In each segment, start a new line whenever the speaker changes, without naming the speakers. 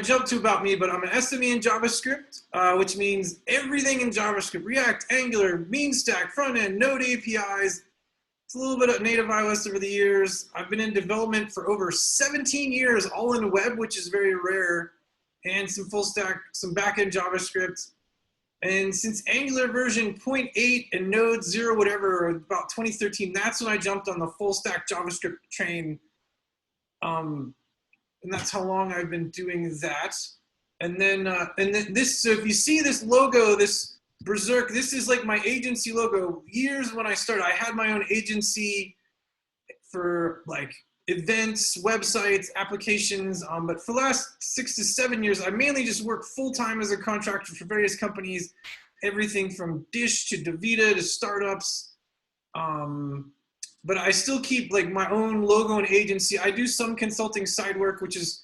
jumped to about me, but I'm an SME in JavaScript, which means everything in JavaScript: React, Angular, MeanStack, front end, Node APIs. It's a little bit of native iOS over the years. I've been in development for over 17 years, all in web, which is very rare, and some full stack, some backend JavaScript. And since Angular version 0.8 and Node 0, whatever, about 2013, that's when I jumped on the full stack JavaScript train. And that's how long I've been doing that. And then this, so if you see this logo, this Berserk, this is like my agency logo. Years when I started, I had my own agency for like events, websites, applications. But for the last 6 to 7 years, I mainly just worked full-time as a contractor for various companies, everything from Dish to DaVita to startups. But I still keep like my own logo and agency. I do some consulting side work, which is,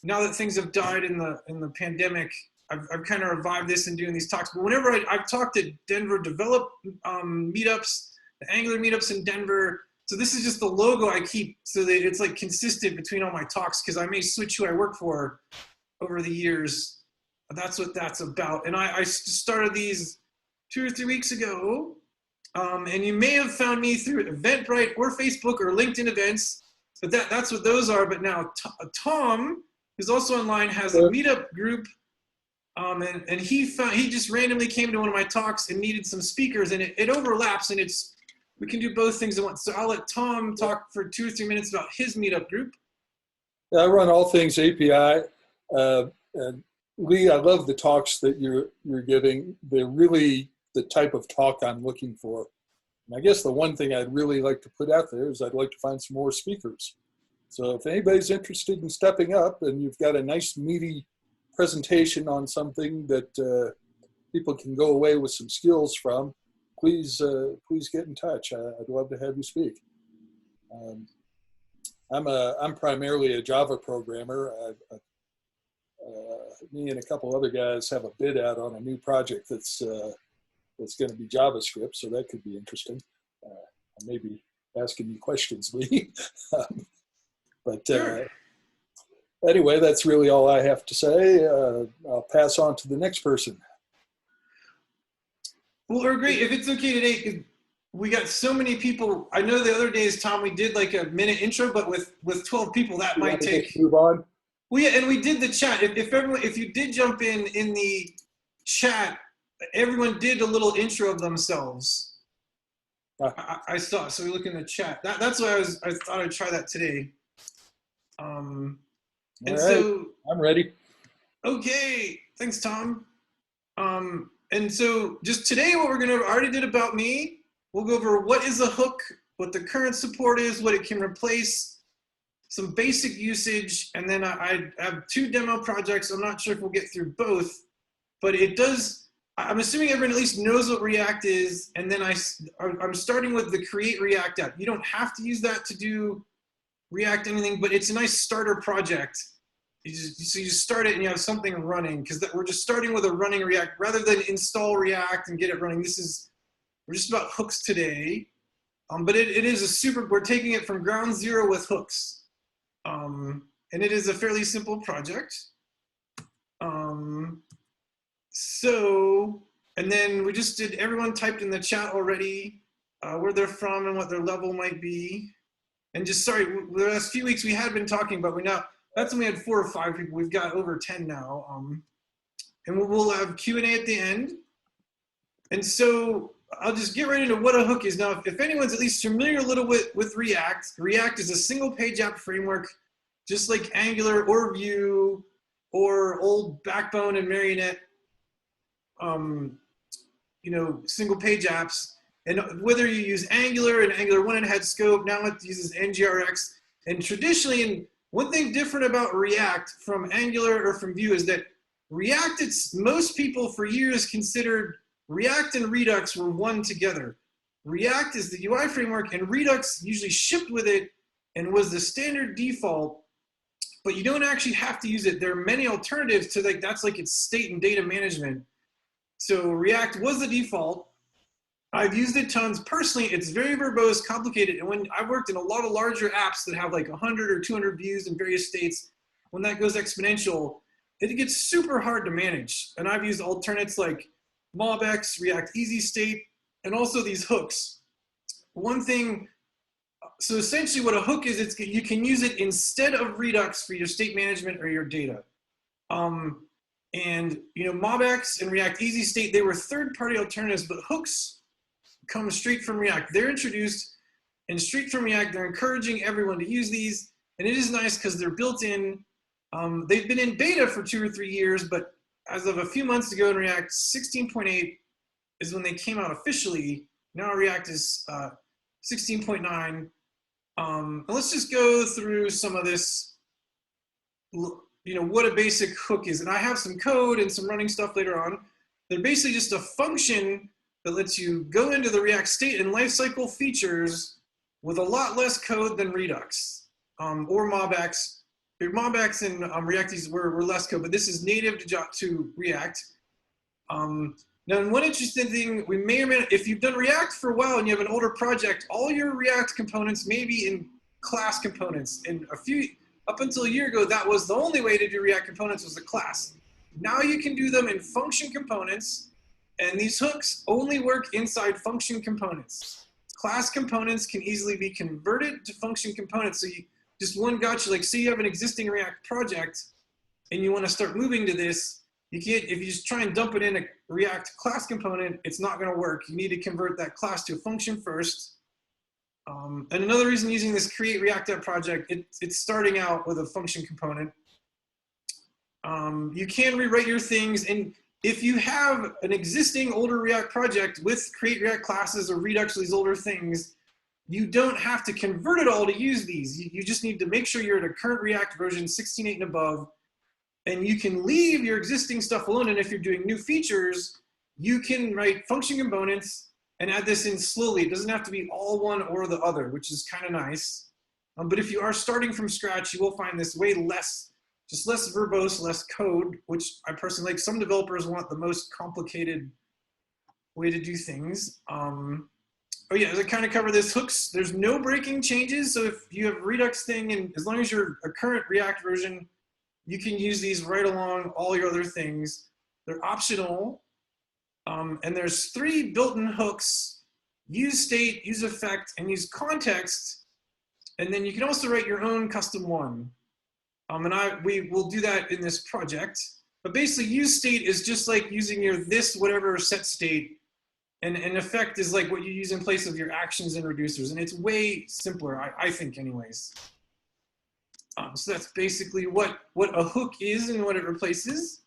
now that things have died in the pandemic, I've kind of revived this and doing these talks. But whenever I've talked at Denver Develop meetups, the Angular meetups in Denver. So this is just the logo I keep so that it's like consistent between all my talks, because I may switch who I work for over the years. That's what that's about. And I started these 2 or 3 weeks ago. And you may have found me through Eventbrite or Facebook or LinkedIn events, but that's what those are. But now Tom, who's also online, has a meetup group. And he just randomly came to one of my talks and needed some speakers, and it overlaps, and we can do both things at once. So I'll let Tom talk for 2 or 3 minutes about his meetup group.
I run all things API. And Lee, I love the talks that you're giving. They're really the type of talk I'm looking for. And I guess the one thing I'd really like to put out there is I'd like to find some more speakers. So if anybody's interested in stepping up and you've got a nice meaty presentation on something that people can go away with some skills from, please get in touch. I'd love to have you speak. I'm primarily a Java programmer. Me and a couple other guys have a bid out on a new project that's going to be JavaScript, so that could be interesting. I may be asking you questions, Lee. But anyway, that's really all I have to say. I'll pass on to the next person.
Well, or great. If it's okay today, we got so many people. I know the other days, Tom, we did like a minute intro, but with 12 people, that might take.
Move on.
Well, yeah, and we did the chat. If you did jump in the chat, everyone did a little intro of themselves. I saw. So we look in the chat. That's why I thought I'd try that today. And
right.
So
I'm ready.
Okay, thanks, Tom. And so just today, what I already did about me. We'll go over what is a hook, what the current support is, what it can replace, some basic usage, and then I have 2 demo projects. I'm not sure if we'll get through both, but it does. I'm assuming everyone at least knows what React is, and then I'm starting with the Create React app. You don't have to use that to do React anything, but it's a nice starter project. You just start it and you have something running, because we're just starting with a running React rather than install React and get it running. We're just about hooks today, but it is we're taking it from ground zero with hooks, and it is a fairly simple project. So, and then we just did, everyone typed in the chat already where they're from and what their level might be. And just, sorry, the last few weeks we had been talking, but that's when we had 4 or 5 people. We've got over 10 now. And we'll have Q&A at the end. And so I'll just get right into what a hook is. Now, if anyone's at least familiar a little bit with React, React is a single page app framework, just like Angular or Vue or old Backbone and Marionette, single page apps. And whether you use Angular and Angular 1, it had scope, now it uses NGRX. And traditionally, and one thing different about React from Angular or from Vue is that React, most people for years considered React and Redux were one together. React is the UI framework, and Redux usually shipped with it and was the standard default, but you don't actually have to use it. There are many alternatives to that's like its state and data management. So React was the default. I've used it tons. Personally, it's very verbose, complicated. And when I've worked in a lot of larger apps that have like 100 or 200 views in various states, when that goes exponential, it gets super hard to manage. And I've used alternates like MobX, React Easy State, and also these hooks. One thing, so essentially what a hook is, you can use it instead of Redux for your state management or your data. And MobX and React Easy State, they were third-party alternatives, but hooks come straight from React. They're introduced and straight from React. They're encouraging everyone to use these. And it is nice because they're built in. They've been in beta for 2 or 3 years, but as of a few months ago in React 16.8 is when they came out officially. Now React is 16.9. And let's just go through some of this, what a basic hook is. And I have some code and some running stuff later on. They're basically just a function that lets you go into the React state and lifecycle features with a lot less code than Redux or MobX. MobX and React were less code, but this is native to React. Now, one interesting thing, we may or may not, if you've done React for a while and you have an older project, all your React components may be in class components. And up until a year ago, that was the only way to do React components was a class. Now you can do them in function components, and these hooks only work inside function components. Class components can easily be converted to function components. So just one gotcha, like say you have an existing React project and you want to start moving to this, you can't, if you just try and dump it in a React class component, it's not going to work. You need to convert that class to a function first. And another reason using this create React app project, it's starting out with a function component. You can rewrite your things, and if you have an existing older React project with create React classes or Redux, these older things, you don't have to convert it all to use these. You just need to make sure you're at a current React version 16.8 and above, and you can leave your existing stuff alone. And if you're doing new features, you can write function components and add this in slowly. It doesn't have to be all one or the other, which is kind of nice. But if you are starting from scratch, you will find this way less, just less verbose, less code, which I personally like. Some developers want the most complicated way to do things. Oh yeah, as I kind of cover this, hooks, there's no breaking changes. So if you have a Redux thing, and as long as you're a current React version, you can use these right along all your other things. They're optional. And there's 3 built-in hooks: use state, use effect, and use context. And then you can also write your own custom one. And we will do that in this project. But basically, use state is just like using your this whatever set state. And effect is like what you use in place of your actions and reducers. And it's way simpler, I think anyways. So that's basically what a hook is and what it replaces.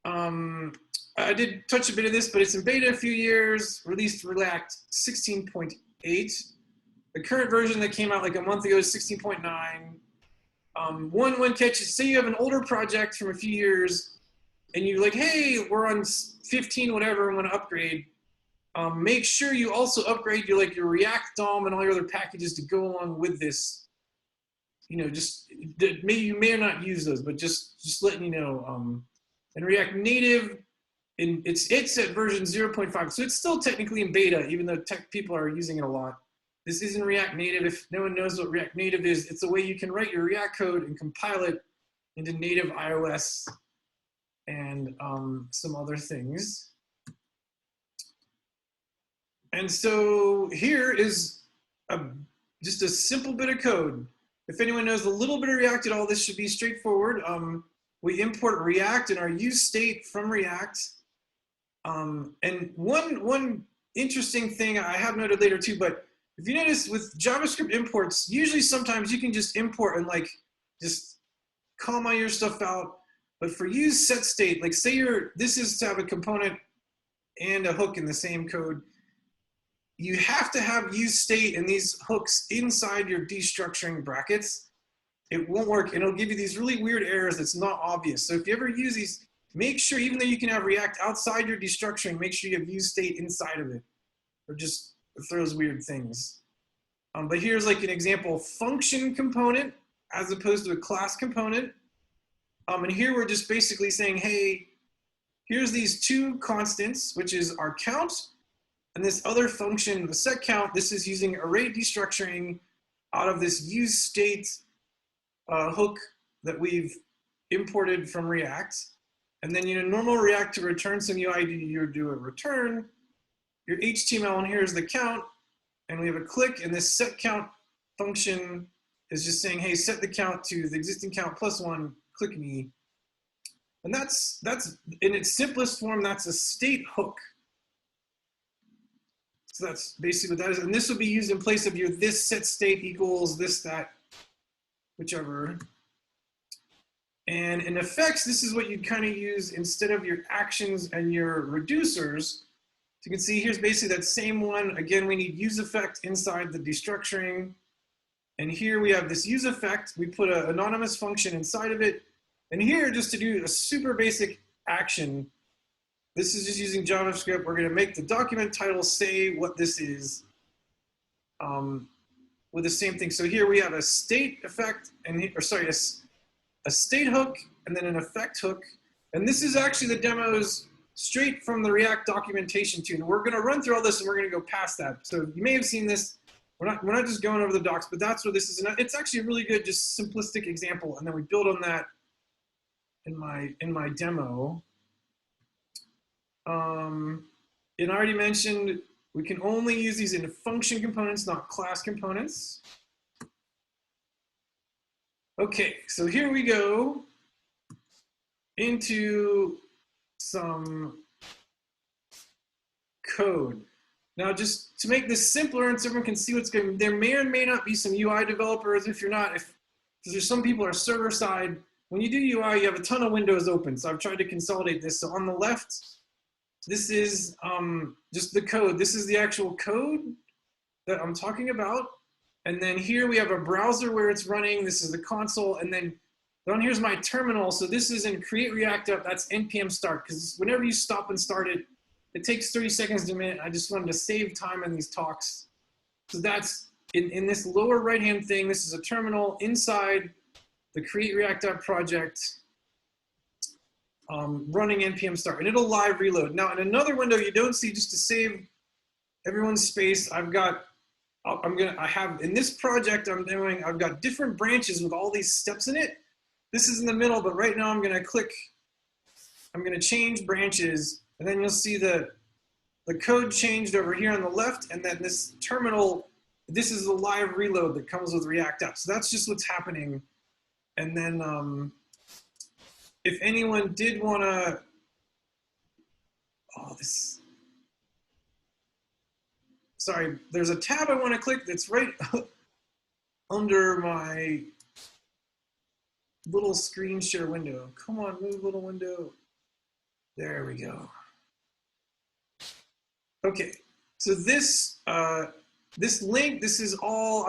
I did touch a bit of this, but it's in beta a few years, released React 16.8. The current version that came out like a month ago is 16.9. One catch is, say you have an older project from a few years and you're like, hey, we're on 15 whatever, I want to upgrade. Make sure you also upgrade your React DOM and all your other packages to go along with this. Just maybe you may not use those, but just letting you know. And React Native, it's at version 0.5, so it's still technically in beta, even though tech people are using it a lot. This isn't React Native. If no one knows what React Native is, it's a way you can write your React code and compile it into native iOS and some other things. And so here is just a simple bit of code. If anyone knows a little bit of React at all, this should be straightforward. We import React and our use state from React. And one interesting thing I have noted later too, but if you notice with JavaScript imports, usually sometimes you can just import and just comma your stuff out. But for use set state, like say this is to have a component and a hook in the same code, you have to have use state and these hooks inside your destructuring brackets. It won't work, and it'll give you these really weird errors that's not obvious. So if you ever use these, make sure, even though you can have React outside your destructuring, make sure you have use state inside of it, or just it throws weird things. But here's like an example function component as opposed to a class component. And here we're just basically saying, hey, here's these 2 constants, which is our count, and this other function, the set count. This is using array destructuring out of this use state hook that we've imported from React. And then, normal React to return some UI, you do a return. Your HTML, and here's the count. And we have a click, and this set count function is just saying, hey, set the count to the existing count plus 1, click me. And that's in its simplest form, that's a state hook. So that's basically what that is. And this would be used in place of your this set state equals this, that, whichever. And in effects, this is what you'd kind of use instead of your actions and your reducers. So you can see here's basically that same one. Again, we need use effect inside the destructuring. And here we have this use effect. We put an anonymous function inside of it. And here, just to do a super basic action, this is just using JavaScript. We're going to make the document title say what this is with the same thing. So here we have a state effect, a state hook, and then an effect hook. And this is actually the demos straight from the React documentation too. And we're going to run through all this, and we're going to go past that. So you may have seen this. We're not just going over the docs, but that's what this is. And it's actually a really good, just simplistic example. And then we build on that in my demo. And I already mentioned we can only use these in function components, not class components. Okay, so here we go into some code. Now, just to make this simpler and so everyone can see what's going, there may or may not be some UI developers. If you're not, if there's some people are server side, when you do UI, you have a ton of windows open. So I've tried to consolidate this. So on the left, this is just the code. This is the actual code that I'm talking about. And then here we have a browser where it's running. This is the console. And then down here's my terminal. So this is in Create React App. That's npm start. Because whenever you stop and start it, it takes 30 seconds to a minute. I just wanted to save time in these talks. So that's in this lower right-hand thing. This is a terminal inside the Create React App project. Running npm start, and it'll live reload. Now in another window you don't see, just to save everyone's space, I have in this project I've got different branches with all these steps in it. This is in the middle, but right now I'm going to change branches, and then you'll see the code changed over here on the left, and then this terminal, this is the live reload that comes with React App. So that's just what's happening. And then if anyone did want to, sorry, there's a tab I want to click that's right under my little screen share window. Come on, move little window. There we go. Okay, so this link, this is all,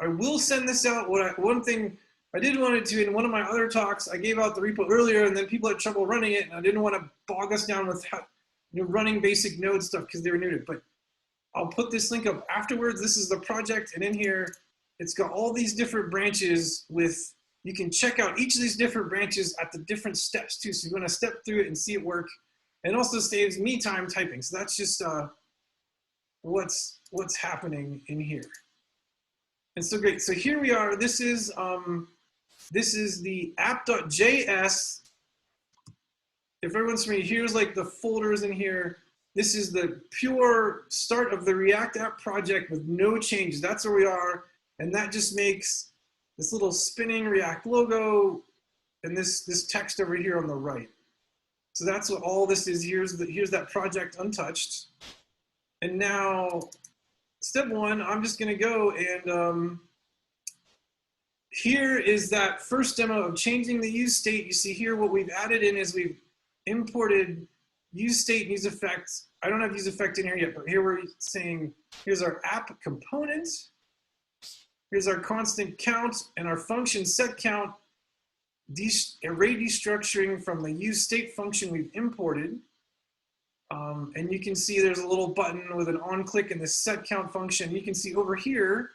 I will send this out. One thing I did want to, in one of my other talks, I gave out the repo earlier, and then people had trouble running it, and I didn't want to bog us down with running basic Node stuff because they were new to it. But I'll put this link up afterwards. This is the project, and in here, it's got all these different branches with, you can check out each of these different branches at the different steps too. So you want to step through it and see it work. And also saves me time typing. So that's just what's happening in here. And so great. So here we are. This is the app.js. If everyone's familiar, here's like the folders in here. This is the pure start of the React App project with no changes. That's where we are. And that just makes this little spinning React logo and this text over here on the right. So that's what all this is. Here's that project untouched. And now, step one, I'm just gonna go and here is that first demo of changing the use state. You see here what we've added in is we've imported use state and use effect. I don't have use effect in here yet, but here we're saying, here's our app component. Here's our constant count and our function set count, array destructuring from the use state function we've imported. And you can see there's a little button with an on click in the set count function. You can see over here,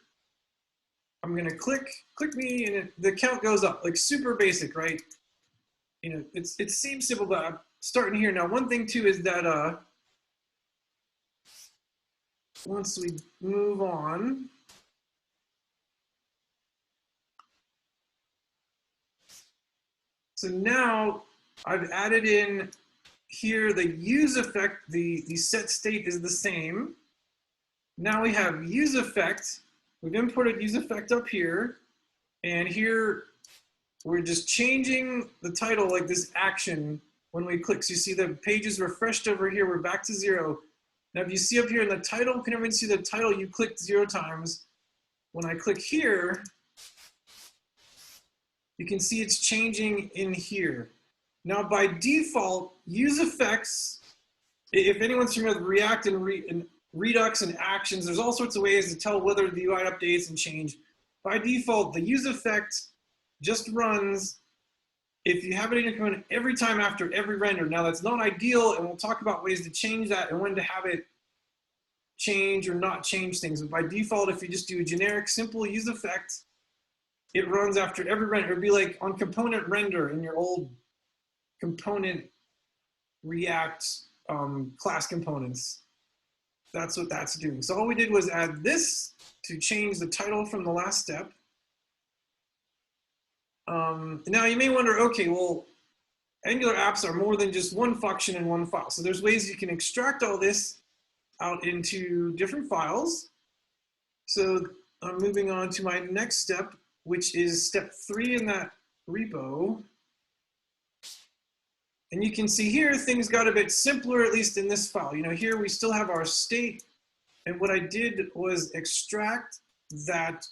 I'm gonna click me and the count goes up, like super basic, right? You know, it seems simple, but I'm starting here. Now, one thing too is that once we move on, So now I've added in here the use effect, the set state is the same. Now we have use effect. We've imported use effect up here. And here we're just changing the title, like this action when we click. So you see the page is refreshed over here. We're back to 0. Now if you see up here in the title, can everyone see the title? You clicked 0 times. When I click here, you can see it's changing in here. Now by default, use effects, if anyone's familiar with React and Redux and actions, there's all sorts of ways to tell whether the UI updates and change. By default, the use effect just runs if you have it in your component every time after every render. Now that's not ideal, and we'll talk about ways to change that and when to have it change or not change things. But by default, if you just do a generic simple use effect, it runs after every render. It'd be like on component render in your old component React class components. That's what that's doing. So all we did was add this to change the title from the last step. Now you may wonder, okay, well, Angular apps are more than just one function in one file. So there's ways you can extract all this out into different files. So I'm moving on to my next step, which is step 3 in that repo. And you can see here, things got a bit simpler, at least in this file. You know, here we still have our state. And what I did was extract that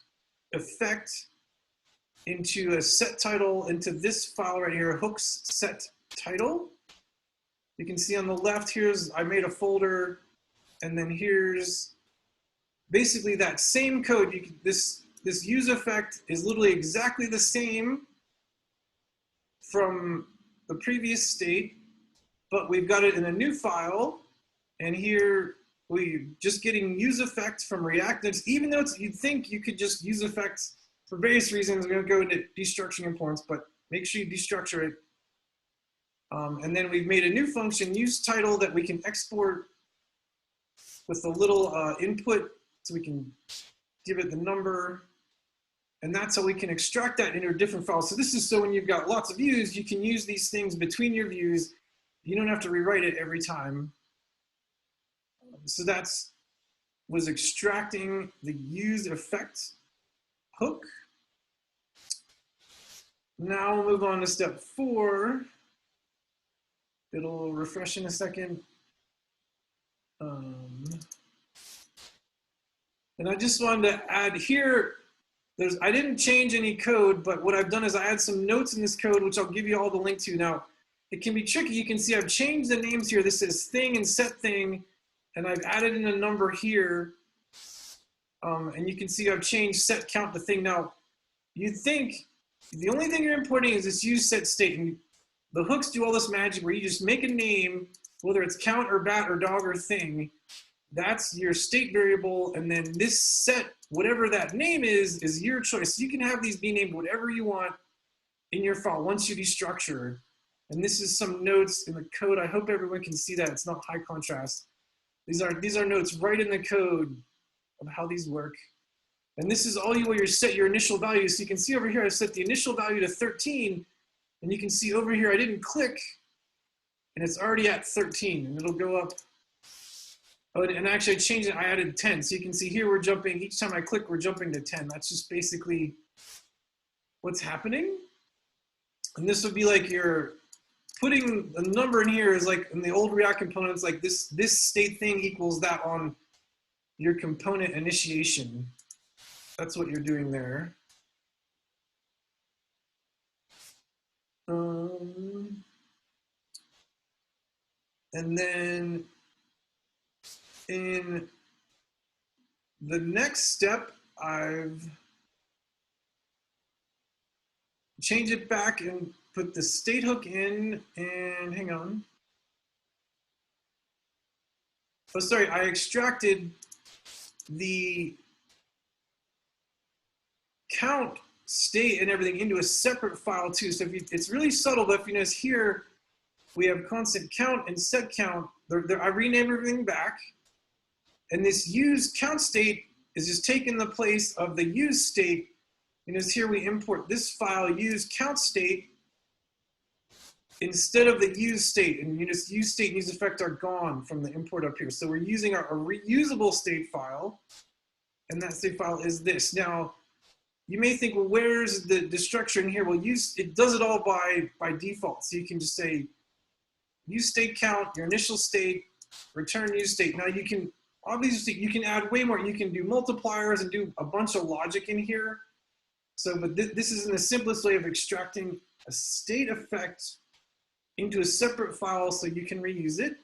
effect into a set title, into this file right here, hooks set title. You can see on the left, I made a folder, and then here's basically that same code. This use effect is literally exactly the same from the previous state, but we've got it in a new file, and here we're just getting use effect from React. Even though you'd think you could just use effect for various reasons. We're going to go into destructuring importance, but make sure you destructure it. And then we've made a new function, use title, that we can export with a little input, so we can give it the number. And that's how we can extract that into a different file. So this is so when you've got lots of views, you can use these things between your views. You don't have to rewrite it every time. So was extracting the use effect hook. Now we'll move on to step 4. It'll refresh in a second. And I just wanted to add here, I didn't change any code, but what I've done is I add some notes in this code, which I'll give you all the link to. Now, it can be tricky. You can see I've changed the names here. This says thing and set thing, and I've added in a number here. And you can see I've changed set count to thing. Now, you'd think the only thing you're importing is this use set state. And the hooks do all this magic where you just make a name, whether it's count or bat or dog or thing. That's your state variable, and then this set, whatever that name is your choice. You can have these be named whatever you want in your file once you destructure. And this is some notes in the code. I hope everyone can see that. It's not high contrast. These are notes right in the code of how these work. And this is all where you set your initial value. So you can see over here, I set the initial value to 13. And you can see over here, I didn't click, and it's already at 13. And it'll go up. Oh, and actually I changed it, I added 10. So you can see here we're jumping, each time I click, we're jumping to 10. That's just basically what's happening. And this would be like you're putting a number in here is like in the old React components, like this state thing equals that on your component initiation. That's what you're doing there. And then in the next step, I've changed it back and put the state hook in, and hang on. Oh, sorry, I extracted the count state and everything into a separate file too. So it's really subtle, but if you notice here, we have constant count and set count. I renamed everything back. And this use count state is just taking the place of the use state. And as here we import this file, use count state. instead of the use state, and use state and use effect are gone from the import up here. So we're using a reusable state file, and that state file is this. Now, you may think, well, where's the structure in here? Well, it does it all by default. So you can just say use state count, your initial state, return use state. Now you can, obviously, you can add way more. You can do multipliers and do a bunch of logic in here. So, but this is in the simplest way of extracting a state effect into a separate file so you can reuse it.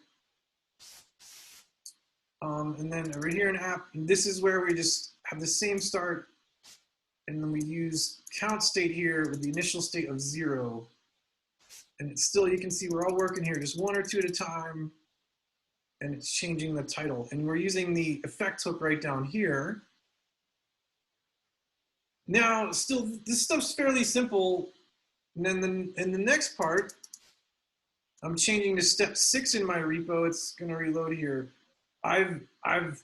And then over here in app, this is where we just have the same start, and then we use count state here with the initial state of 0. And it's still, you can see we're all working here just 1 or 2 at a time, and it's changing the title. And we're using the effect hook right down here. Now, still, this stuff's fairly simple. And then in the next part, I'm changing to step 6 in my repo. It's going to reload here. I've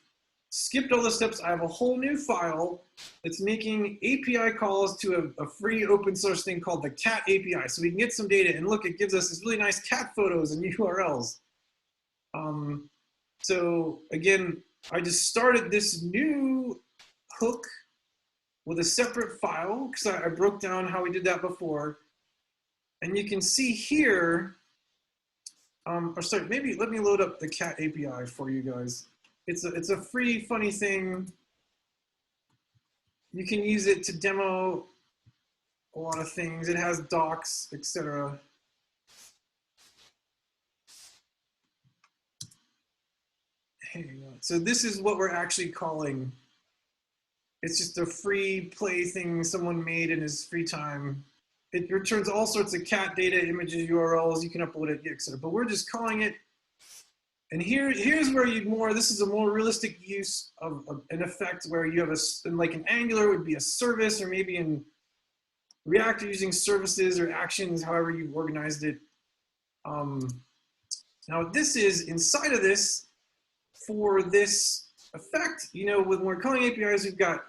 skipped all the steps. I have a whole new file that's making API calls to a free open source thing called the cat API. So we can get some data, and look, it gives us this really nice cat photos and URLs. So again, I just started this new hook with a separate file because I broke down how we did that before. And you can see here, or sorry, maybe let me load up the cat API for you guys. It's a free, funny thing. You can use it to demo a lot of things. It has docs, etc. Hang on. So this is what we're actually calling. It's just a free play thing someone made in his free time. It returns all sorts of cat data, images, URLs. You can upload it, etc. But we're just calling it. And here's where this is a more realistic use of an effect where you have like in Angular would be a service, or maybe in React you're using services or actions, however you've organized it. Now this is inside of this for this effect. You know, when we're calling APIs, we've got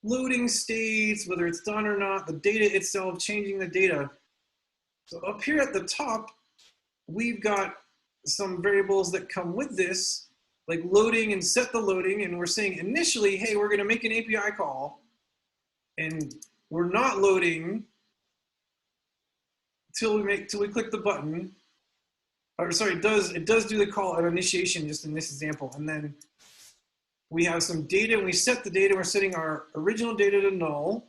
loading states, whether it's done or not, the data itself, changing the data. So up here at the top, we've got some variables that come with this, like loading and set the loading. And we're saying initially, hey, we're going to make an API call, and we're not loading till we click the button. Or sorry, it does do the call at initiation, just in this example. And then we have some data, and we set the data. We're setting our original data to null.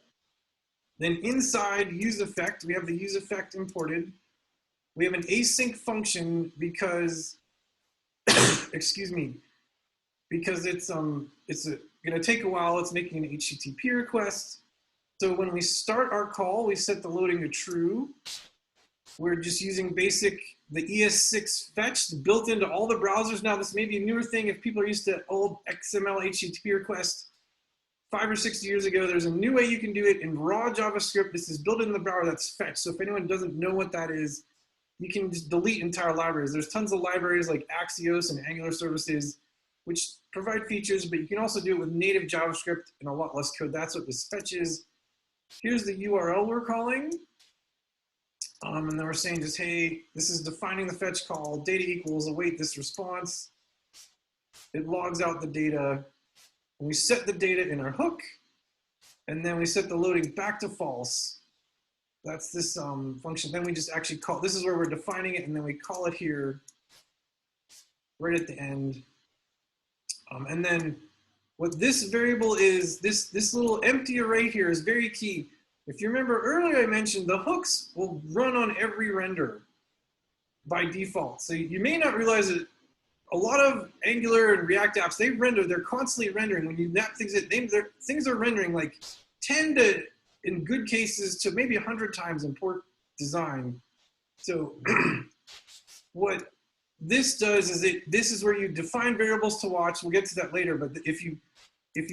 Then inside use effect, we have the use effect imported. We have an async function because, excuse me, because it's going to take a while. It's making an HTTP request. So when we start our call, we set the loading to true. We're just using the ES6 fetch built into all the browsers. Now, this may be a newer thing if people are used to old XML HTTP requests. 5 or 6 years ago, there's a new way you can do it in raw JavaScript. This is built in the browser, that's fetch. So if anyone doesn't know what that is, you can just delete entire libraries. There's tons of libraries like Axios and Angular services, which provide features, but you can also do it with native JavaScript and a lot less code. That's what this fetch is. Here's the URL we're calling. And then we're saying just, hey, this is defining the fetch call, data equals await this response. It logs out the data. And we set the data in our hook, and then we set the loading back to false. That's this function. Then we just actually call, this is where we're defining it, and then we call it here right at the end. And then what this variable is, this little empty array here is very key. If you remember earlier, I mentioned the hooks will run on every render by default. So you may not realize that a lot of Angular and React apps, they're constantly rendering. When you map things, things are rendering like 10 to, in good cases, to maybe 100 times in port design. So what this does is this is where you define variables to watch. We'll get to that later, but if you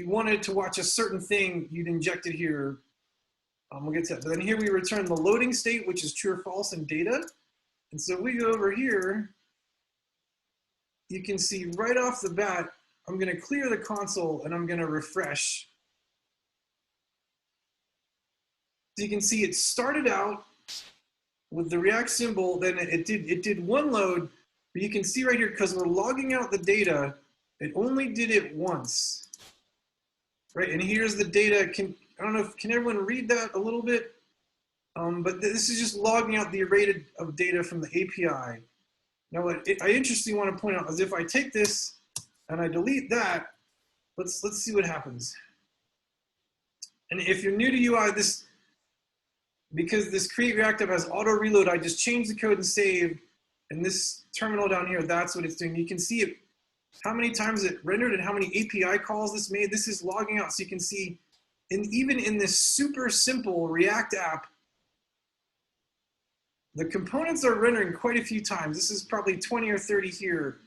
wanted to watch a certain thing, you'd inject it here. We'll get to that. But then here we return the loading state, which is true or false in data. And so we go over here, you can see right off the bat, I'm going to clear the console and I'm going to refresh. So you can see it started out with the React symbol, then it did one load, but you can see right here, because we're logging out the data, it only did it once, right? And here's the data. I don't know if, can everyone read that a little bit? But this is just logging out the array of data from the API. Now, what I interestingly want to point out is if I take this and I delete that, let's see what happens. And if you're new to UI, because this create React app has auto reload, I just changed the code and saved. And this terminal down here, that's what it's doing. You can see it, how many times it rendered and how many API calls this made. This is logging out, so you can see, even in this super simple React app, the components are rendering quite a few times. This is probably 20 or 30 here.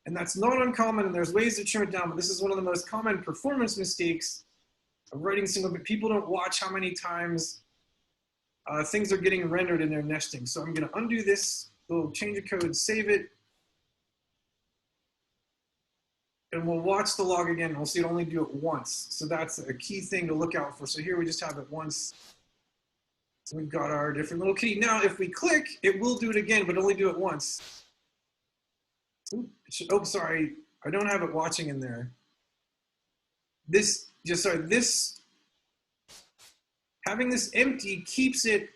And that's not uncommon, and there's ways to trim it down, but this is one of the most common performance mistakes of writing single, but people don't watch how many times things are getting rendered in their nesting. So I'm gonna undo this, little change of code, save it, and we'll watch the log again, and we'll see it only do it once. So that's a key thing to look out for. So here we just have it once. So we've got our different little kitty. Now, if we click, it will do it again, but only do it once. Oh, sorry, I don't have it watching in there. Having this empty keeps it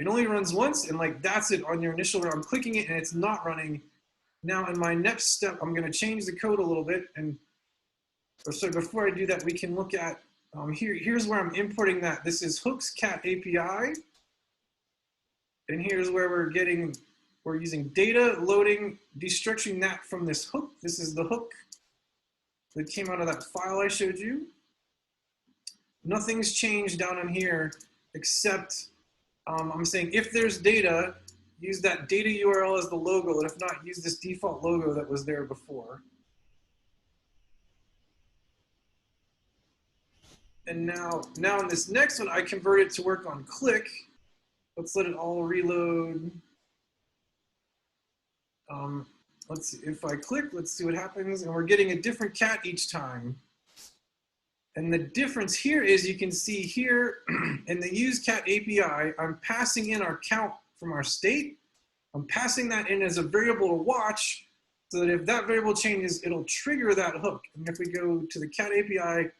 only runs once, and like that's it on your initial run. I'm clicking it and it's not running. Now in my next step, I'm gonna change the code a little bit. So before I do that, we can look at, here's where I'm importing that. This is hooks cat API. And here's where we're using data loading, destructuring that from this hook. This is the hook that came out of that file I showed you. Nothing's changed down in here except I'm saying if there's data, use that data URL as the logo, and if not, use this default logo that was there before. And now in this next one, I convert it to work on click. Let's let it all reload. Let's see, if I click, let's see what happens. And we're getting a different cat each time. And the difference here is you can see here in the use cat API, I'm passing in our count from our state. I'm passing that in as a variable to watch so that if that variable changes, it'll trigger that hook. And if we go to the cat API,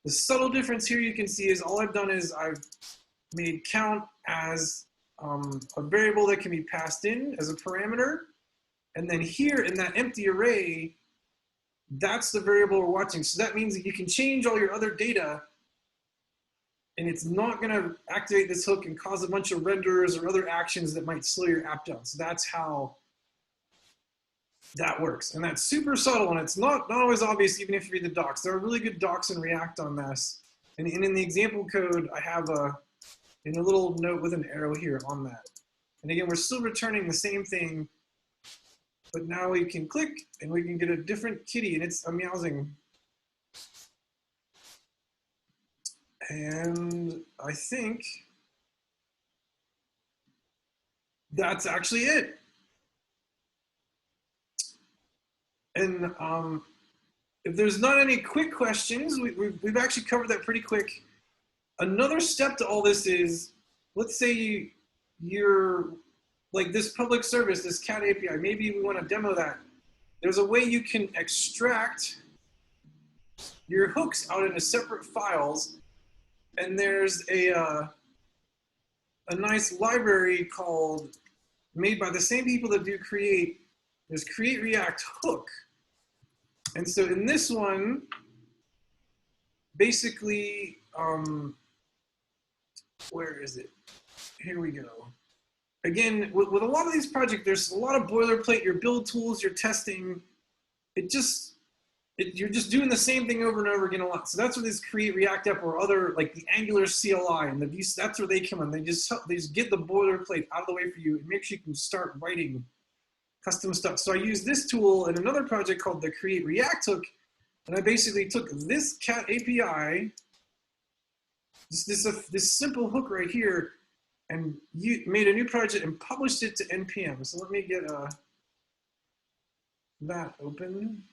the subtle difference here you can see is all I've done is I've made count as a variable that can be passed in as a parameter. And then here in that empty array, that's the variable we're watching. So that means that you can change all your other data and it's not gonna activate this hook and cause a bunch of renders or other actions that might slow your app down. So that's how that works. And that's super subtle, and it's not always obvious even if you read the docs. There are really good docs in React on this. And in the example code, I have in a little note with an arrow here on that. And again, we're still returning the same thing, but now we can click and we can get a different kitty, and it's a meowsing. And I think that's actually it. And if there's not any quick questions, we've actually covered that pretty quick. Another step to all this is, let's say you're like this public service, this cat API, maybe we want to demo that. There's a way you can extract your hooks out into separate files, and there's a nice library made by the same people that do Create. There's Create React Hook. And so in this one, basically, where is it? Here we go. Again, with a lot of these projects, there's a lot of boilerplate, your build tools, your testing. You're just doing the same thing over and over again a lot. So that's where this Create React App or other, like the Angular CLI and the Vue, that's where they come in. They just get the boilerplate out of the way for you and make sure you can start writing custom stuff. So I use this tool in another project called the Create React Hook, and I basically took this cat API, this simple hook right here, and made a new project and published it to NPM. So let me get that open.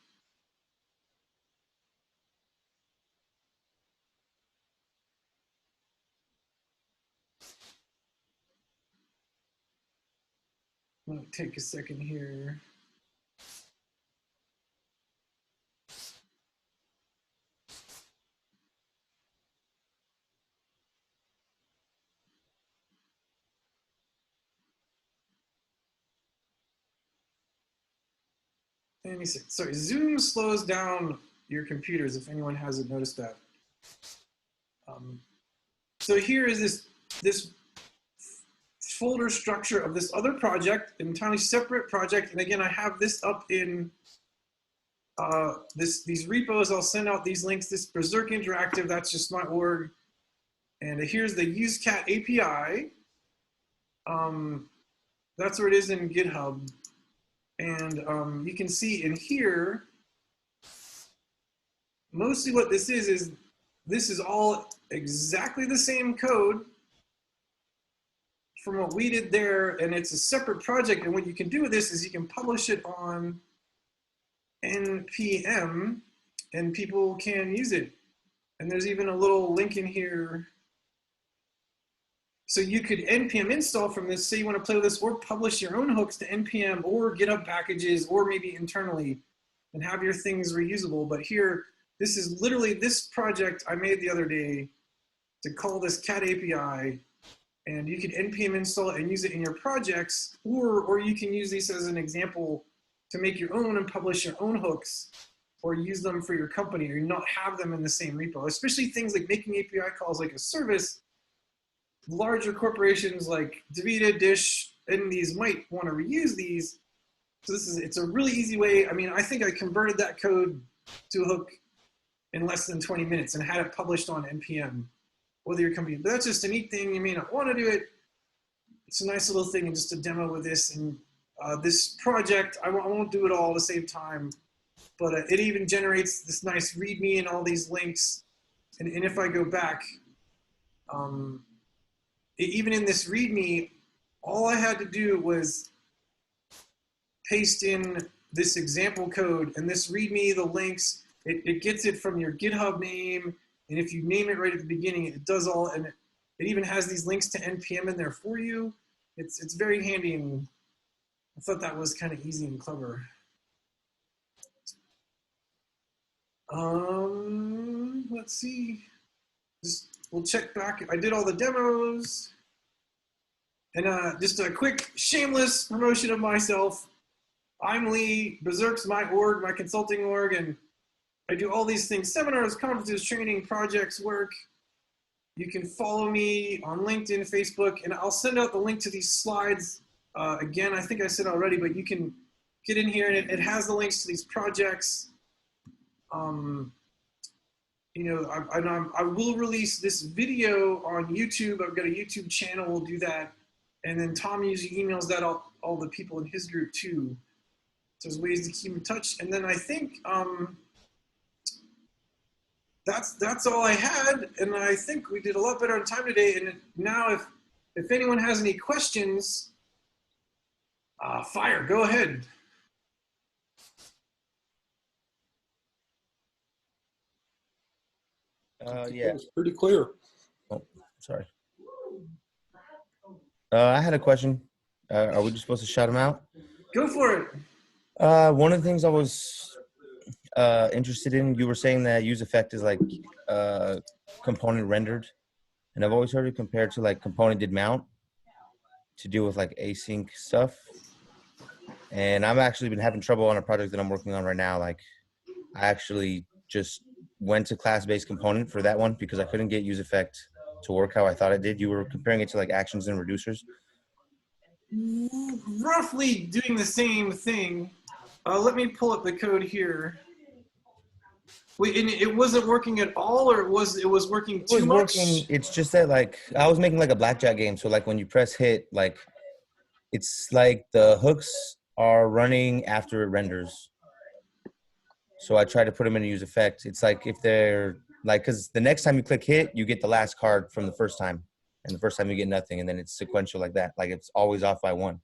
I'll take a second here. Let me see. Sorry, Zoom slows down your computers if anyone hasn't noticed that. So here is this folder structure of this other project, an entirely separate project. And again, I have this up in these repos. I'll send out these links. This Berserk Interactive, that's just my org. And here's the UseCat API. That's where it is in GitHub. And you can see in here, mostly what this is this is all exactly the same code from what we did there, and it's a separate project. And what you can do with this is you can publish it on NPM, and people can use it. And there's even a little link in here. So you could NPM install from this, say you want to play with this, or publish your own hooks to NPM or GitHub packages, or maybe internally, and have your things reusable. But here, this is literally this project I made the other day to call this cat API, and you can NPM install it and use it in your projects, or you can use these as an example to make your own and publish your own hooks, or use them for your company, or not have them in the same repo. Especially things like making API calls like a service. Larger corporations like DaVita, Dish, and these might want to reuse these. So it's a really easy way. I mean, I think I converted that code to a hook in less than 20 minutes and had it published on NPM with your company. But that's just a neat thing. You may not want to do it. It's a nice little thing and just a demo with this. And this project, I won't do it all to save time, but it even generates this nice README and all these links. And if I go back, even in this README, all I had to do was paste in this example code, and this README, the links, it gets it from your GitHub name, and if you name it right at the beginning, it does all, and it even has these links to NPM in there for you. It's very handy, and I thought that was kind of easy and clever. Let's see. We'll check back. I did all the demos. And just a quick shameless promotion of myself. I'm Lee. Berserk's my org, my consulting org, and I do all these things: seminars, conferences, training, projects, work. You can follow me on LinkedIn, Facebook, and I'll send out the link to these slides. Again, I think I said already, but you can get in here, and it has the links to these projects. You know, I will release this video on YouTube. I've got a YouTube channel. We'll do that. And then Tom usually emails that all the people in his group too. So there's ways to keep in touch. And then I think that's all I had. And I think we did a lot better on time today. And now if anyone has any questions, fire, go ahead.
Yeah.
It's pretty clear.
Oh, sorry. I had a question. Are we just supposed to shout them out?
Go for it.
One of the things I was interested in, you were saying that use effect is like component rendered, and I've always heard it compared to like component did mount to deal with like async stuff. And I've actually been having trouble on a project that I'm working on right now. Like I actually just went to class-based component for that one because I couldn't get use effect to work how I thought it did. You were comparing it to like actions and reducers.
Roughly doing the same thing. Let me pull up the code here. Wait, and it wasn't working at all, or it was working too much?
Working. It's just that like I was making like a blackjack game. So like when you press hit, like it's like the hooks are running after it renders. So I try to put them in a use effect. It's like if they're like, because the next time you click hit, you get the last card from the first time. And the first time you get nothing. And then it's sequential like that. Like it's always off by one.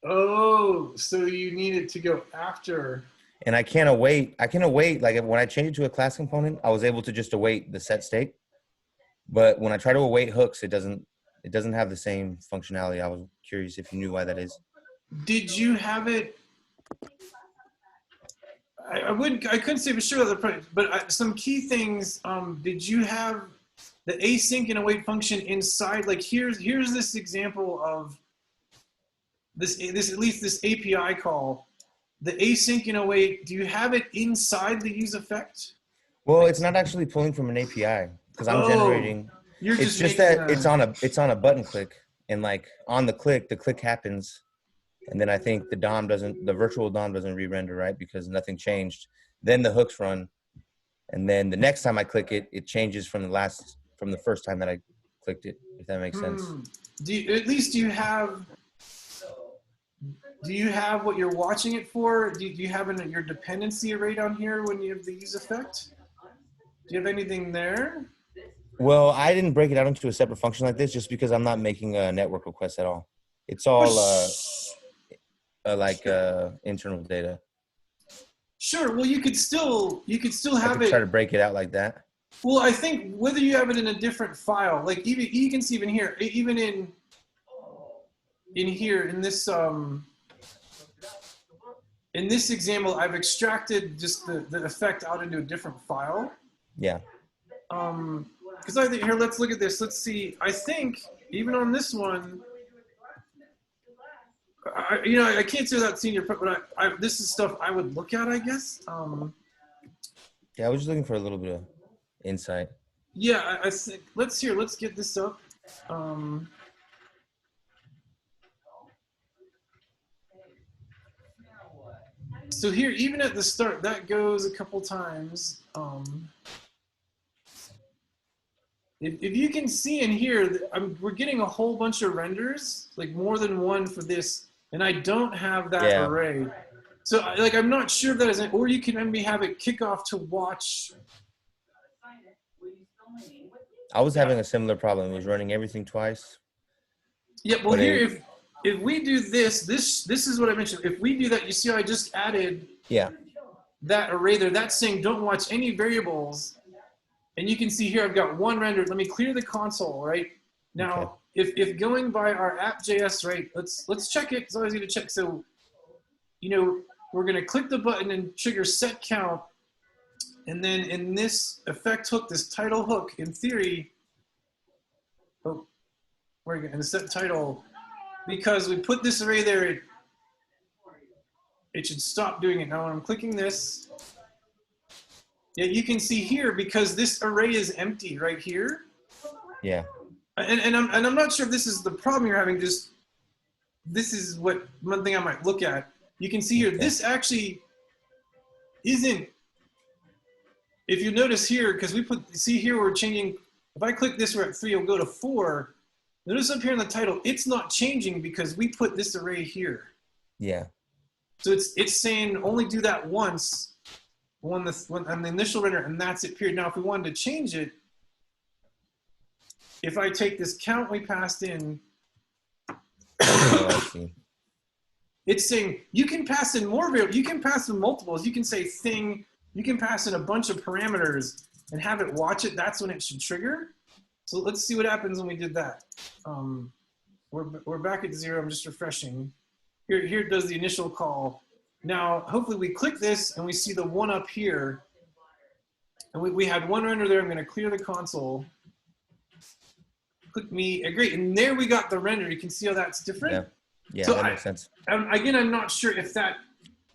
Oh, so you needed to go after.
And I can't await. Like when I changed it to a class component, I was able to just await the set state. But when I try to await hooks, it doesn't have the same functionality. I was curious if you knew why that is.
did you have it? I couldn't say for sure, but some key things. Did you have the async and await function inside? Like here's this example of this at least this API call. The async and await. Do you have it inside the use effect?
Well, it's not actually pulling from an API because I'm
Oh,
generating.
You're
It's just that it's on a button click, and like on the click happens, and then I think the virtual DOM doesn't re-render, right, because nothing changed. Then the hooks run, and then the next time I click it, it changes from the first time that I clicked it. If that makes sense.
Do you have what you're watching it for? Do you have your dependency array down here when you have the use effect? Do you have anything there?
Well, I didn't break it out into a separate function like this just because I'm not making a network request at all. It's all internal data.
Sure. Well, you could still have
Try to break it out like that.
Well, I think whether you have it in a different file, like even you can see even here, even in here in this example, I've extracted just the effect out into a different file.
Yeah.
Because I think here, let's look at this. Let's see. I think even on this one, I can't say without seeing your, but this is stuff I would look at, I guess.
Yeah, I was just looking for a little bit of insight.
Yeah, I think let's get this up. So here, even at the start, that goes a couple times. If you can see in here, we're getting a whole bunch of renders, like more than one for this, and I don't have that array. So like, I'm not sure if that is, or you can maybe have it kick off to watch.
I was having a similar problem. It was running everything twice.
Yeah, well here, if we do this is what I mentioned. If we do that, you see how I just added that array there. That's saying don't watch any variables. And you can see here, I've got one rendered. Let me clear the console, right? Now, if going by our app.js, right, let's check it. It's always going to check. So, we're going to click the button and trigger set count. And then in this effect hook, this title hook, in theory, we're going to set title. Because we put this array there, it should stop doing it. Now when I'm clicking this, yeah, you can see here, because this array is empty right here.
Yeah.
And I'm not sure if this is the problem you're having. Just this is one thing I might look at. You can see here, this actually isn't. If you notice here, because we're changing. If I click this, we're at 3. It'll go to 4. Notice up here in the title, it's not changing because we put this array here.
Yeah.
So it's saying only do that once on the initial render, and that's it, period. Now, if we wanted to change it, if I take this count we passed in, it's saying you can pass in more variables. You can pass in multiples. You can say thing. You can pass in a bunch of parameters and have it watch it. That's when it should trigger. So let's see what happens when we did that. We're back at 0. I'm just refreshing. Here it does the initial call. Now, hopefully we click this and we see the one up here. And we had one render there. I'm going to clear the console. Click me. Great. And there we got the render. You can see how that's different.
Yeah,
so
that makes sense.
Again, I'm not sure if that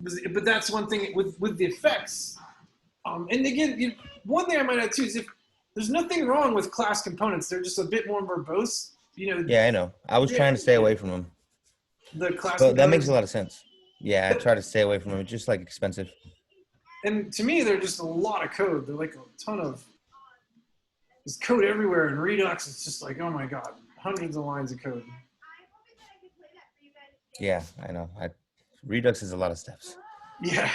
was, but that's one thing with the effects. And again, one thing I might add too is if there's nothing wrong with class components, they're just a bit more verbose.
Yeah, I know. I was trying to stay away from them.
The class.
But that makes a lot of sense. Yeah, I try to stay away from them. It's just like expensive.
And to me, they're just a lot of code. They're like a ton of. There's code everywhere, and Redux is just like, oh my god, hundreds of lines of code.
Yeah, I know. Redux is a lot of steps.
Yeah,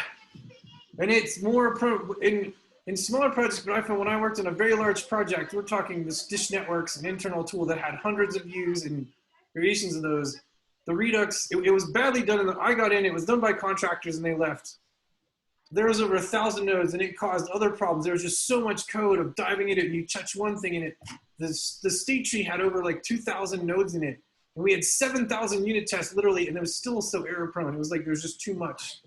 and it's more in smaller projects. But I found when I worked on a very large project, we're talking this Dish Networks, an internal tool that had hundreds of views and variations of those. The Redux, it was badly done. I got in. It was done by contractors, and they left. There was over 1,000 nodes, and it caused other problems. There was just so much code of diving into it, and you touch one thing in it. The state tree had over like 2,000 nodes in it. And we had 7,000 unit tests literally, and it was still so error prone. It was like there was just too much.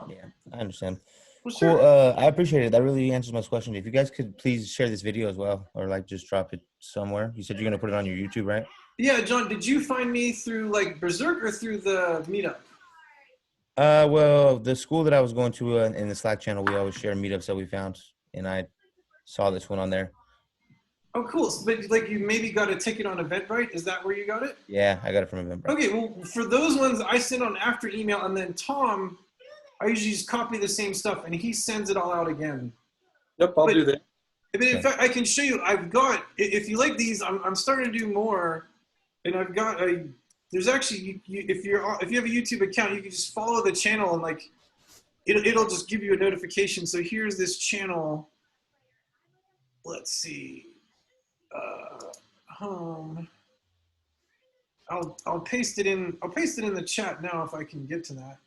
Yeah, I understand.
Well,
Cool.
sure.
I appreciate it. That really answers my question. If you guys could please share this video as well, or like just drop it somewhere. You said you're gonna put it on your YouTube, right?
Yeah, John, did you find me through like Berserk or through the meetup?
Well, the school that I was going to in the Slack channel, we always share meetups that we found, and I saw this one on there.
Oh, cool. So, but like you maybe got a ticket on Eventbrite. Is that where you got it?
Yeah, I got it from Eventbrite.
Okay, well, for those ones, I send on after email, and then Tom, I usually just copy the same stuff, and he sends it all out again.
Yep, I'll do that.
But in fact, I can show you. I've got. If you like these, I'm starting to do more, and I've got a. There's actually, if you have a YouTube account, you can just follow the channel, and like, it'll just give you a notification. So here's this channel. Let's see. Home. I'll paste it in. I'll paste it in the chat now if I can get to that.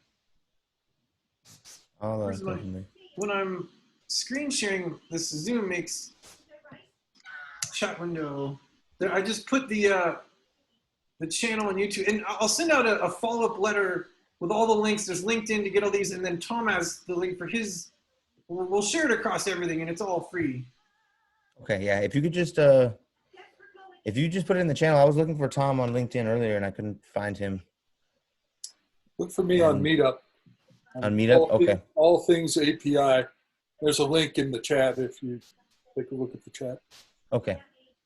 Where's my, when I'm screen sharing, this Zoom makes chat window. There, I just put the channel on YouTube, and I'll send out a follow-up letter with all the links. There's LinkedIn to get all these, and then Tom has the link for his. We'll share it across everything, and it's all free.
Okay, yeah. If you could just if you just put it in the channel, I was looking for Tom on LinkedIn earlier and I couldn't find him.
Look for me on Meetup.
On Meetup, okay.
All things API. There's a link in the chat if you take a look at the chat.
Okay.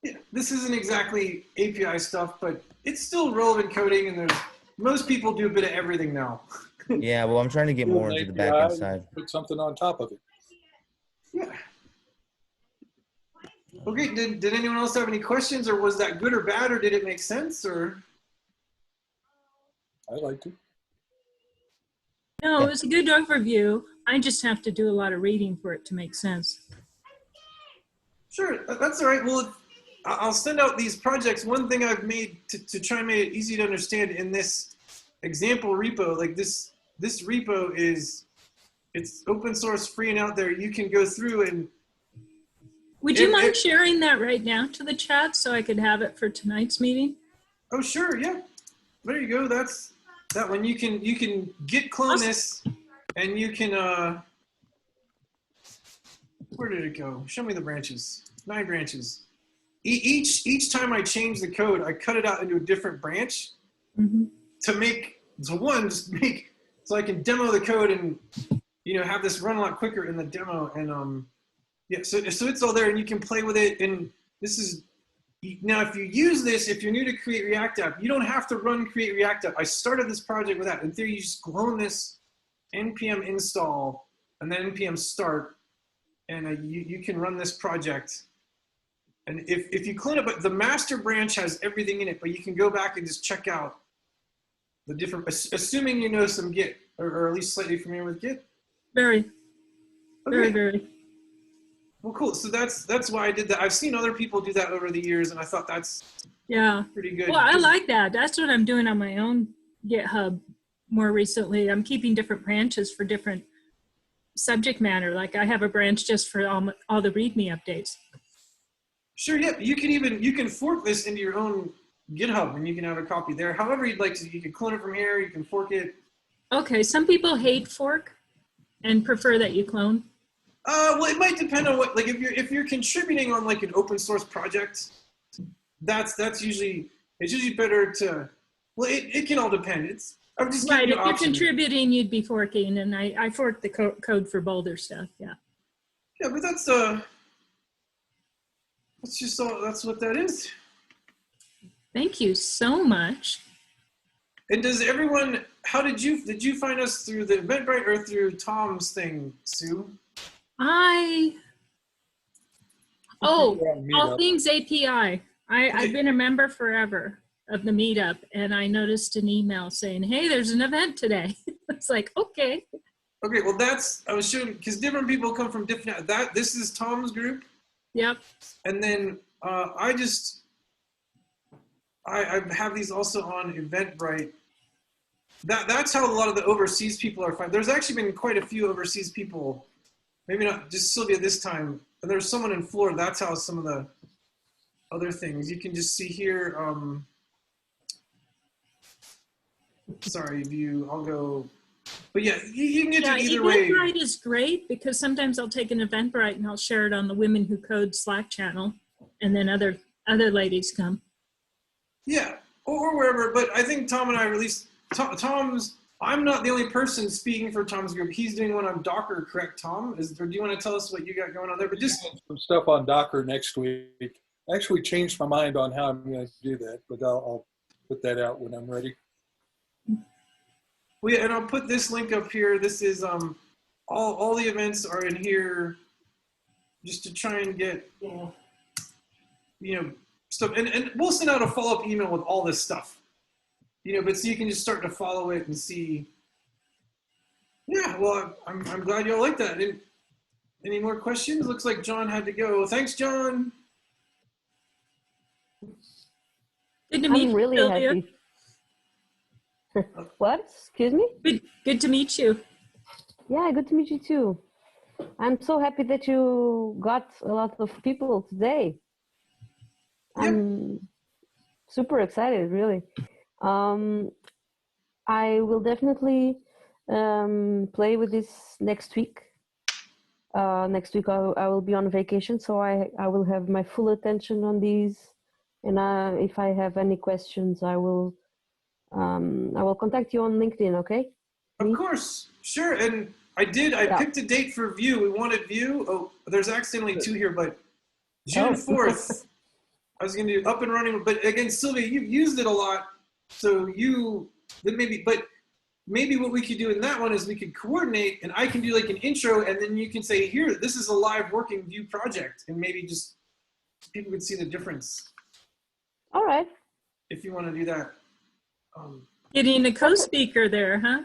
Yeah, this isn't exactly API stuff, but it's still relevant coding, and most people do a bit of everything now.
Yeah, well, I'm trying to get more into the back end side.
Put something on top of it.
Yeah. Okay, did anyone else have any questions, or was that good or bad, or did it make sense, or?
I liked it.
No, it was a good overview. I just have to do a lot of reading for it to make sense.
Sure, that's all right. Well, I'll send out these projects. One thing I've made to try and make it easy to understand in this example repo, like this repo it's open source, free and out there. You can go through and.
Would you mind sharing that right now to the chat so I could have it for tonight's meeting?
Oh, sure, yeah. There you go. That's that one. You can git clone this, and you can. Where did it go? Show me the branches. 9 branches. Each time I change the code, I cut it out into a different branch to make so I can demo the code and have this run a lot quicker in the demo. And yeah, so it's all there, and you can play with it. And this is now, if you use this, if you're new to Create React App, you don't have to run Create React App. I started this project with that. In theory, you just clone this npm install and then npm start, and you can run this project. And if you clone it, but the master branch has everything in it, but you can go back and just check out the different, assuming you know some Git, or at least slightly familiar with Git.
Very,
Okay.
very.
Well, cool. So that's why I did that. I've seen other people do that over the years, and I thought that's pretty good.
Well, I like that. That's what I'm doing on my own GitHub more recently. I'm keeping different branches for different subject matter. Like I have a branch just for all the README updates.
Sure. Yeah. You can fork this into your own GitHub, and you can have a copy there. However you'd like to. You can clone it from here. You can fork it.
Okay. Some people hate fork and prefer that you clone.
Well, it might depend on what. Like if you're contributing on like an open source project, it's usually better to. Well, it can all depend. I'm just
right.
If
you're contributing, you'd be forking, and I forked the code for Boulder stuff. Yeah.
Yeah, but that's just all. That's what that is.
Thank you so much.
And does everyone? How did you find us through the Eventbrite or through Tom's thing, Sue?
All things API. I've been a member forever of the meetup, and I noticed an email saying, hey, there's an event today. It's like, okay.
Okay, well I was showing, because different people come from different, this is Tom's group.
Yep.
And then I have these also on Eventbrite. That's how a lot of the overseas people are finding. There's actually been quite a few overseas people. Maybe not just Sylvia this time, and there's someone in Florida. That's how some of the other things. You can just see here. Sorry, view. I'll go. But yeah, you can get
Yeah,
to either way.
Eventbrite is great because sometimes I'll take an Eventbrite and I'll share it on the Women Who Code Slack channel, and then other ladies come.
Yeah, or wherever. But I think Tom and I released Tom's. I'm not the only person speaking for Tom's group. He's doing one on Docker, correct, Tom? Or do you want to tell us what you got going on there? But just
Some stuff on Docker next week. I actually changed my mind on how I'm going to do that, but I'll put that out when I'm ready.
and I'll put this link up here. This is all the events are in here, just to try and get stuff. And we'll send out a follow-up email with all this stuff. But so you can just start to follow it and see. Yeah, well, I'm glad y'all like that. Any more questions? Looks like John had to go. Thanks, John.
Good to meet
I'm
you,
really
Sylvia.
happy. What? Excuse me?
Good to meet you.
Yeah, good to meet you too. I'm so happy that you got a lot of people today. I'm super excited, really. I will definitely play with this next week. Next week I will be on vacation, so I will have my full attention on these. And if I have any questions, I will contact you on LinkedIn. Okay?
Of course, sure. And I picked a date for View. We wanted View. Oh, there's accidentally 2 here, but June 4th. I was going to do up and running, but again, Sylvia, you've used it a lot, so maybe what we could do in that one is we could coordinate, and I can do like an intro, and then you can say, here, this is a live working View project, and maybe just people could see the difference.
All right.
If you want to do that.
Getting a co-speaker there, huh?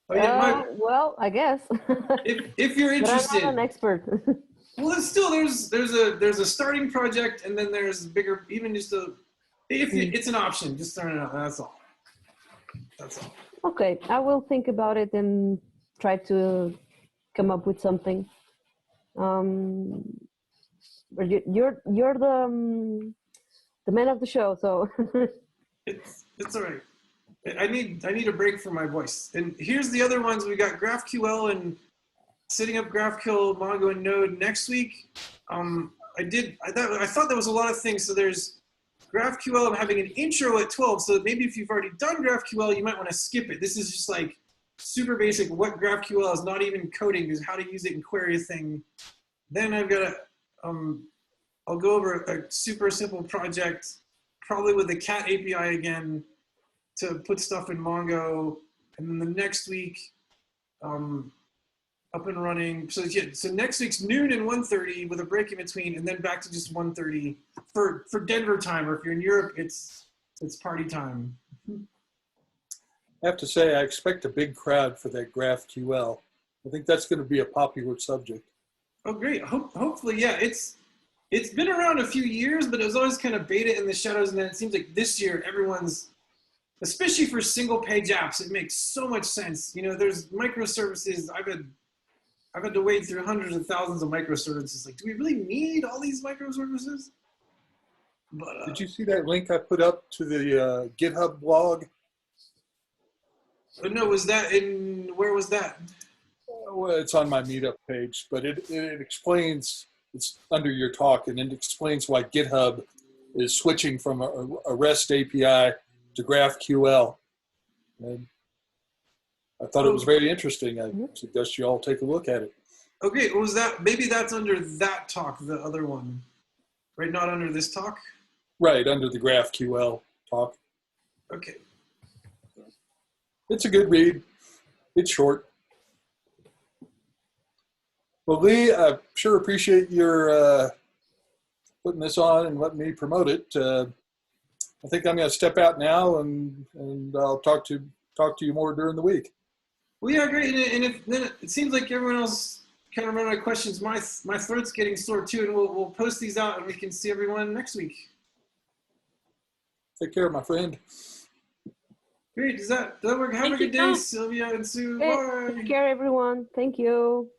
Oh, yeah,
well, I guess.
if you're interested.
But I'm not an expert.
Well, it's still there's a starting project, and then there's bigger, even just it's an option. Just turn it on. That's all. That's all.
Okay, I will think about it and try to come up with something. But you're the man of the show, so.
It's all right. I need a break from my voice. And here's the other ones. We got GraphQL and setting up GraphQL, Mongo, and Node next week. I thought there was a lot of things. So there's GraphQL. I'm having an intro at 12. So maybe if you've already done GraphQL, you might want to skip it. This is just like super basic. What GraphQL is, not even coding, is how to use it and query a thing. Then I've got I'll go over a super simple project, probably with the Cat API again, to put stuff in Mongo. And then the next week, up and running. So yeah, so next week's noon and 1:30 with a break in between, and then back to just 1:30 for Denver time. Or if you're in Europe, it's party time.
I have to say, I expect a big crowd for that GraphQL. I think that's going to be a popular subject.
Oh, great. Hopefully, yeah. It's been around a few years, but it was always kind of beta in the shadows. And then it seems like this year, everyone's, especially for single page apps, it makes so much sense. There's microservices. I've had to wade through hundreds of thousands of microservices. Like, do we really need all these microservices? But
did you see that link I put up to the GitHub blog?
No, where was that?
Well, it's on my meetup page, but it explains, it's under your talk, and it explains why GitHub is switching from a REST API to GraphQL. And I thought it was very interesting. I suggest you all take a look at it.
Okay, was that, maybe that's under that talk, the other one, right? Not under this talk?
Right, under the GraphQL talk.
Okay.
It's a good read. It's short. Well, Lee, I sure appreciate your putting this on and letting me promote it. I think I'm going to step out now, and I'll talk to you more during the week.
Well, yeah, great. And then it seems like everyone else kind of ran out of questions. My throat's getting sore too, and we'll post these out, and we can see everyone next week.
Take care, my friend.
Great. Does that work? Have a good day, Sylvia and Sue.
Hey,
Bye.
take care, everyone. Thank you.